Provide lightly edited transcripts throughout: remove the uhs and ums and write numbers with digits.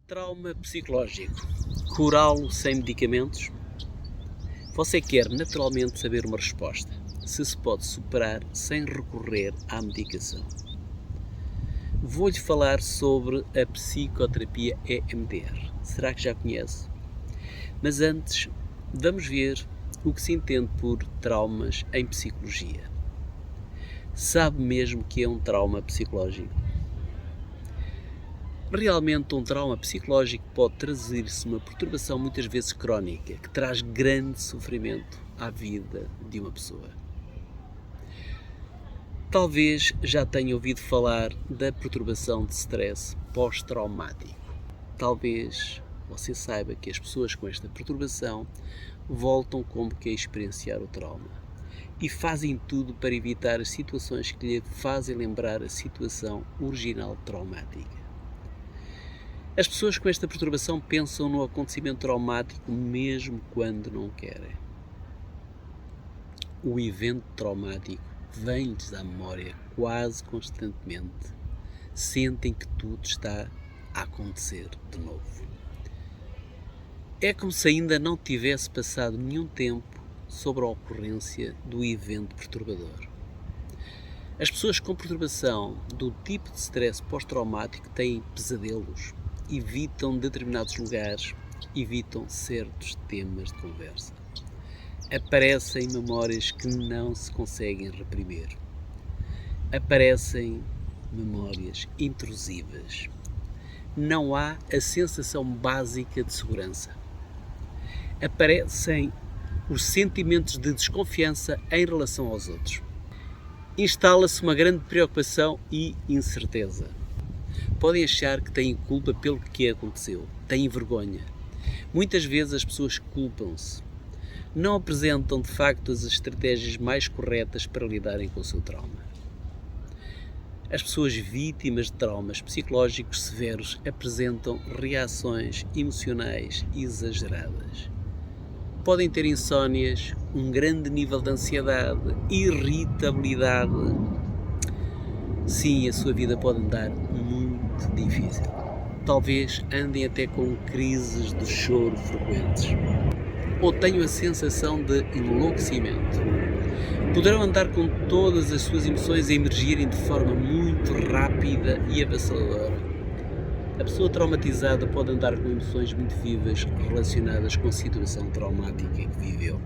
Trauma psicológico. Curá-lo sem medicamentos? Você quer naturalmente saber uma resposta. Se pode superar sem recorrer à medicação. Vou-lhe falar sobre a psicoterapia EMDR. Será que já conhece? Mas antes, vamos ver o que se entende por traumas em psicologia. Sabe mesmo que é um trauma psicológico? Realmente, um trauma psicológico pode trazer-se uma perturbação muitas vezes crónica, que traz grande sofrimento à vida de uma pessoa. Talvez já tenha ouvido falar da perturbação de stress pós-traumático. Talvez você saiba que as pessoas com esta perturbação voltam como que a experienciar o trauma e fazem tudo para evitar as situações que lhe fazem lembrar a situação original traumática. As pessoas com esta perturbação pensam no acontecimento traumático mesmo quando não querem. O evento traumático vem-lhes à memória quase constantemente. Sentem que tudo está a acontecer de novo. É como se ainda não tivesse passado nenhum tempo sobre a ocorrência do evento perturbador. As pessoas com perturbação do tipo de stress pós-traumático têm pesadelos, evitam determinados lugares, evitam certos temas de conversa. Aparecem memórias que não se conseguem reprimir. Aparecem memórias intrusivas. Não há a sensação básica de segurança. Aparecem os sentimentos de desconfiança em relação aos outros. Instala-se uma grande preocupação e incerteza. Podem achar que têm culpa pelo que aconteceu, têm vergonha. Muitas vezes as pessoas culpam-se. Não apresentam de facto as estratégias mais corretas para lidarem com o seu trauma. As pessoas vítimas de traumas psicológicos severos apresentam reações emocionais exageradas. Podem ter insónias, um grande nível de ansiedade, irritabilidade. Sim, a sua vida pode andar muito difícil. Talvez andem até com crises de choro frequentes. Ou tenham a sensação de enlouquecimento. Poderão andar com todas as suas emoções a emergirem de forma muito rápida e avassaladora. A pessoa traumatizada pode andar com emoções muito vivas relacionadas com a situação traumática que viveu.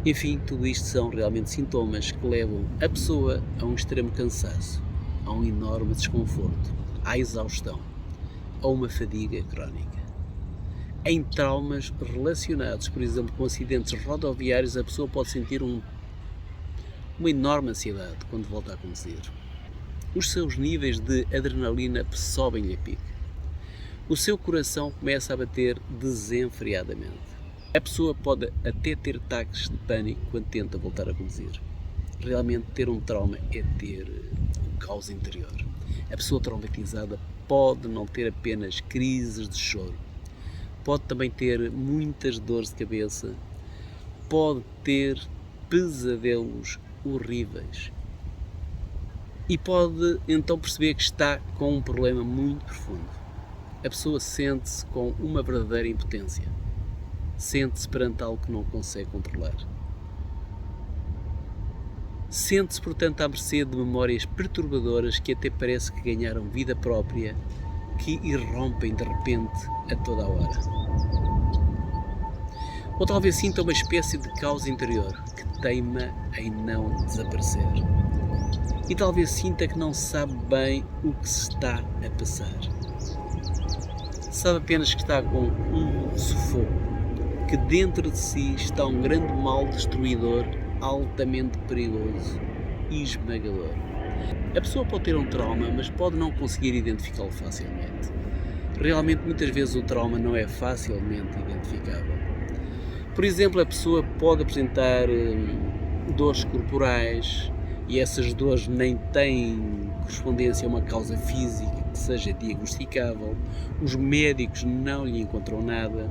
Enfim, tudo isto são realmente sintomas que levam a pessoa a um extremo cansaço, a um enorme desconforto, à exaustão, a uma fadiga crónica. Em traumas relacionados, por exemplo, com acidentes rodoviários, a pessoa pode sentir uma enorme ansiedade quando volta a conduzir. Os seus níveis de adrenalina sobem-lhe a pique. O seu coração começa a bater desenfreadamente. A pessoa pode até ter ataques de pânico quando tenta voltar a conduzir. Realmente ter um trauma é ter um caos interior. A pessoa traumatizada pode não ter apenas crises de choro. Pode também ter muitas dores de cabeça, pode ter pesadelos horríveis e pode então perceber que está com um problema muito profundo. A pessoa sente-se com uma verdadeira impotência, sente-se perante algo que não consegue controlar. Sente-se, portanto, à mercê de memórias perturbadoras que até parece que ganharam vida própria, que irrompem de repente a toda a hora. Ou talvez sinta uma espécie de caos interior que teima em não desaparecer. E talvez sinta que não sabe bem o que se está a passar. Sabe apenas que está com um sufoco, que dentro de si está um grande mal destruidor, altamente perigoso e esmagador. A pessoa pode ter um trauma, mas pode não conseguir identificá-lo facilmente. Realmente, muitas vezes o trauma não é facilmente identificável. Por exemplo, a pessoa pode apresentar dores corporais e essas dores nem têm correspondência a uma causa física que seja diagnosticável. Os médicos não lhe encontram nada.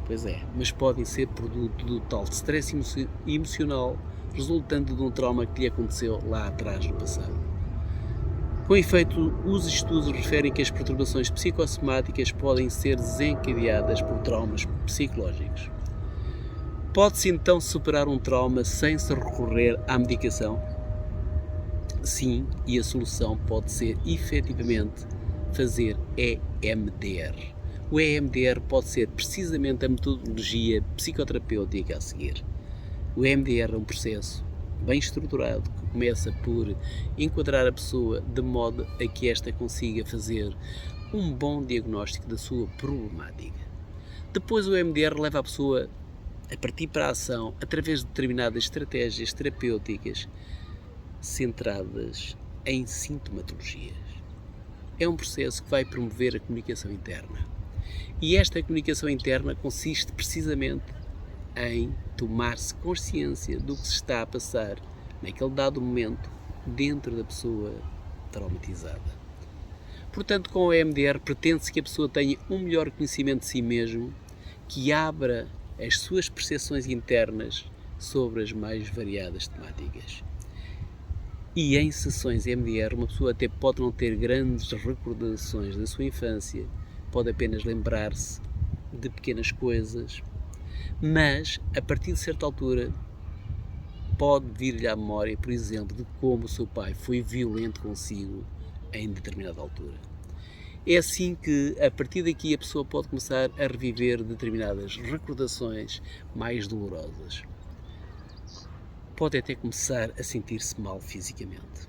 Pois é, mas podem ser produto do tal stress emocional resultante de um trauma que lhe aconteceu lá atrás no passado. Com efeito, os estudos referem que as perturbações psicossomáticas podem ser desencadeadas por traumas psicológicos. Pode-se então superar um trauma sem se recorrer à medicação? Sim, e a solução pode ser efetivamente fazer EMDR. O EMDR pode ser precisamente a metodologia psicoterapêutica a seguir. O EMDR é um processo bem estruturado que começa por enquadrar a pessoa de modo a que esta consiga fazer um bom diagnóstico da sua problemática. Depois o EMDR leva a pessoa a partir para a ação através de determinadas estratégias terapêuticas centradas em sintomatologias. É um processo que vai promover a comunicação interna. E esta comunicação interna consiste precisamente em tomar-se consciência do que se está a passar naquele dado momento dentro da pessoa traumatizada. Portanto, com o EMDR pretende-se que a pessoa tenha um melhor conhecimento de si mesmo, que abra as suas percepções internas sobre as mais variadas temáticas. E em sessões EMDR, uma pessoa até pode não ter grandes recordações da sua infância, pode apenas lembrar-se de pequenas coisas, mas a partir de certa altura pode vir-lhe à memória, por exemplo, de como o seu pai foi violento consigo em determinada altura. É assim que, a partir daqui, a pessoa pode começar a reviver determinadas recordações mais dolorosas. Pode até começar a sentir-se mal fisicamente.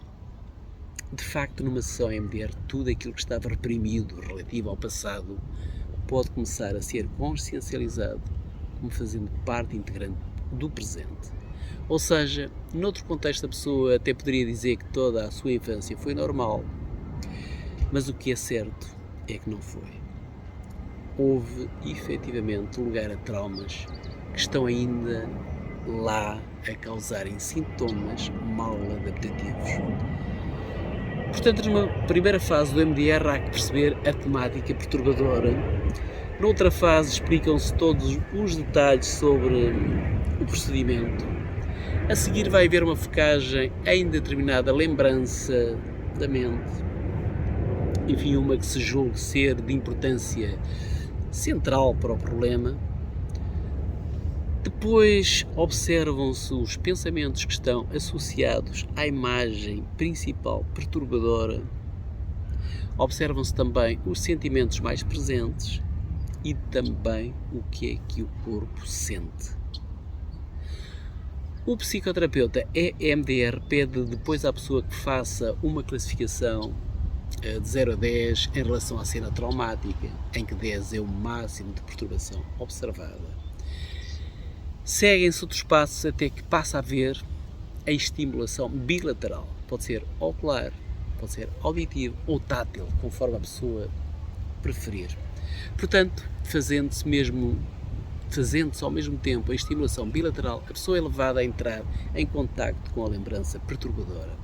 De facto, numa sessão EMDR, tudo aquilo que estava reprimido relativo ao passado pode começar a ser consciencializado como fazendo parte integrante do presente. Ou seja, noutro contexto a pessoa até poderia dizer que toda a sua infância foi normal, mas o que é certo é que não foi. Houve efetivamente lugar a traumas que estão ainda lá a causarem sintomas mal adaptativos. Portanto, numa primeira fase do EMDR há que perceber a temática perturbadora. Noutra fase explicam-se todos os detalhes sobre o procedimento. A seguir vai haver uma focagem em determinada lembrança da mente. Enfim, uma que se julgue ser de importância central para o problema. Depois observam-se os pensamentos que estão associados à imagem principal perturbadora. Observam-se também os sentimentos mais presentes e também o que é que o corpo sente. O psicoterapeuta EMDR pede depois à pessoa que faça uma classificação de 0 a 10 em relação à cena traumática, em que 10 é o máximo de perturbação observada. Seguem-se outros passos até que passa a haver a estimulação bilateral. Pode ser ocular, pode ser auditivo ou tátil, conforme a pessoa preferir. Portanto, fazendo-se ao mesmo tempo a estimulação bilateral, a pessoa é levada a entrar em contacto com a lembrança perturbadora.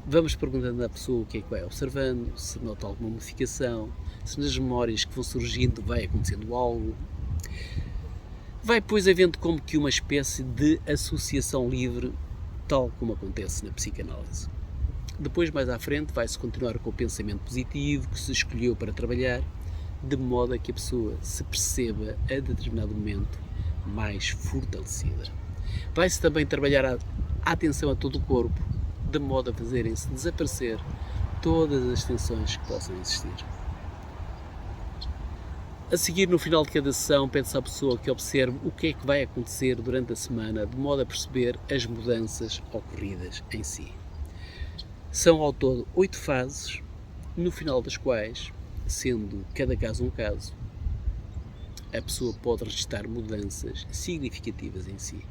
Vamos perguntando à pessoa o que é que vai observando, se nota alguma modificação, se nas memórias que vão surgindo vai acontecendo algo. Vai, pois, havendo como que uma espécie de associação livre, tal como acontece na psicanálise. Depois, mais à frente, vai-se continuar com o pensamento positivo que se escolheu para trabalhar, de modo a que a pessoa se perceba a determinado momento mais fortalecida. Vai-se também trabalhar a atenção a todo o corpo, de modo a fazerem-se desaparecer todas as tensões que possam existir. A seguir, no final de cada sessão, pede-se à pessoa que observe o que é que vai acontecer durante a semana, de modo a perceber as mudanças ocorridas em si. São ao todo 8 fases, no final das quais, sendo cada caso um caso, a pessoa pode registrar mudanças significativas em si.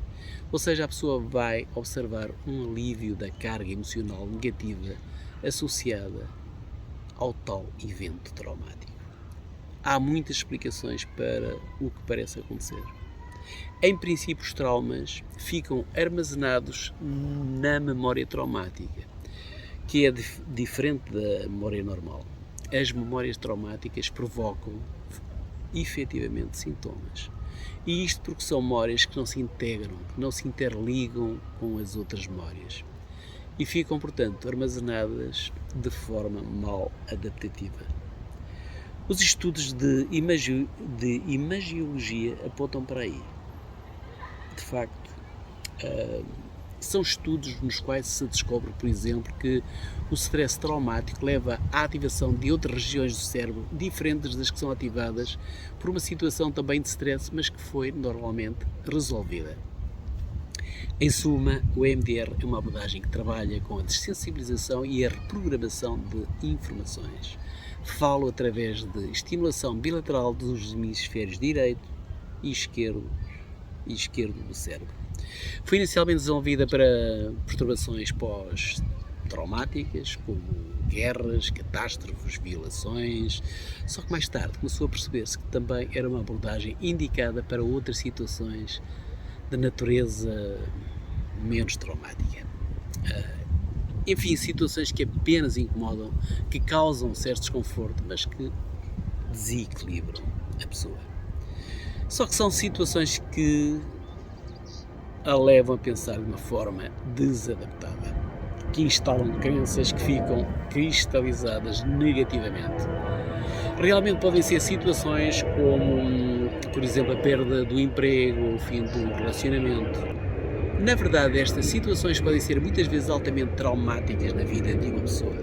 Ou seja, a pessoa vai observar um alívio da carga emocional negativa associada ao tal evento traumático. Há muitas explicações para o que parece acontecer. Em princípio, os traumas ficam armazenados na memória traumática, que é diferente da memória normal. As memórias traumáticas provocam efetivamente sintomas. E isto porque são memórias que não se integram, que não se interligam com as outras memórias. e ficam, portanto, armazenadas de forma mal adaptativa. Os estudos de imagiologia apontam para aí. De facto, são estudos nos quais se descobre, por exemplo, que o stress traumático leva à ativação de outras regiões do cérebro diferentes das que são ativadas por uma situação também de stress, mas que foi normalmente resolvida. Em suma, o EMDR é uma abordagem que trabalha com a dessensibilização e a reprogramação de informações. Falo através de estimulação bilateral dos hemisférios direito e esquerdo do cérebro. Foi inicialmente desenvolvida para perturbações pós-traumáticas, como guerras, catástrofes, violações, só que mais tarde começou a perceber-se que também era uma abordagem indicada para outras situações de natureza menos traumática. Enfim, situações que apenas incomodam, que causam certo desconforto, mas que desequilibram a pessoa. Só que são situações que a levam a pensar de uma forma desadaptada, que instalam crenças que ficam cristalizadas negativamente. Realmente podem ser situações como, por exemplo, a perda do emprego ou o fim de um relacionamento. Na verdade, estas situações podem ser muitas vezes altamente traumáticas na vida de uma pessoa.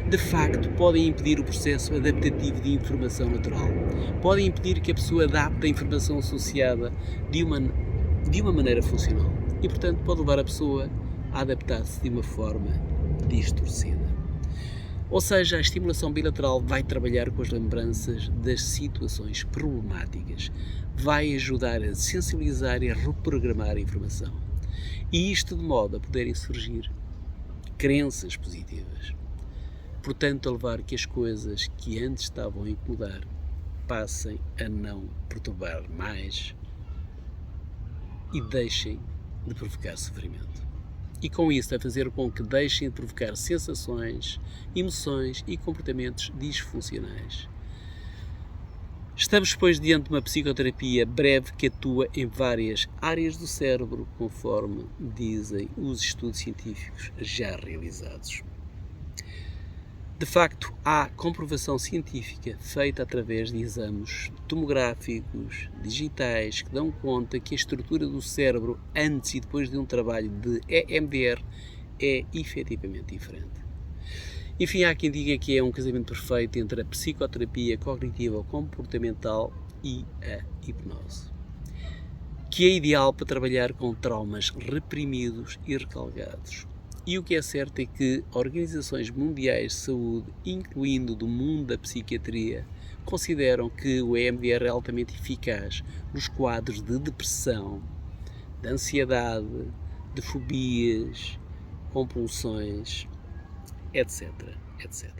De facto, podem impedir o processo adaptativo de informação natural. Podem impedir que a pessoa adapte a informação associada de uma maneira funcional. E, portanto, pode levar a pessoa a adaptar-se de uma forma distorcida. Ou seja, a estimulação bilateral vai trabalhar com as lembranças das situações problemáticas, vai ajudar a sensibilizar e a reprogramar a informação. E isto de modo a poderem surgir crenças positivas. Portanto, a levar que as coisas que antes estavam a incomodar passem a não perturbar mais e deixem de provocar sofrimento. E com isso a fazer com que deixem de provocar sensações, emoções e comportamentos disfuncionais. Estamos, pois, diante de uma psicoterapia breve que atua em várias áreas do cérebro, conforme dizem os estudos científicos já realizados. De facto, há comprovação científica feita através de exames tomográficos digitais que dão conta que a estrutura do cérebro antes e depois de um trabalho de EMDR é efetivamente diferente. Enfim, há quem diga que é um casamento perfeito entre a psicoterapia cognitiva comportamental e a hipnose, que é ideal para trabalhar com traumas reprimidos e recalcados. E o que é certo é que organizações mundiais de saúde, incluindo do mundo da psiquiatria, consideram que o EMDR é altamente eficaz nos quadros de depressão, de ansiedade, de fobias, compulsões, etc, etc.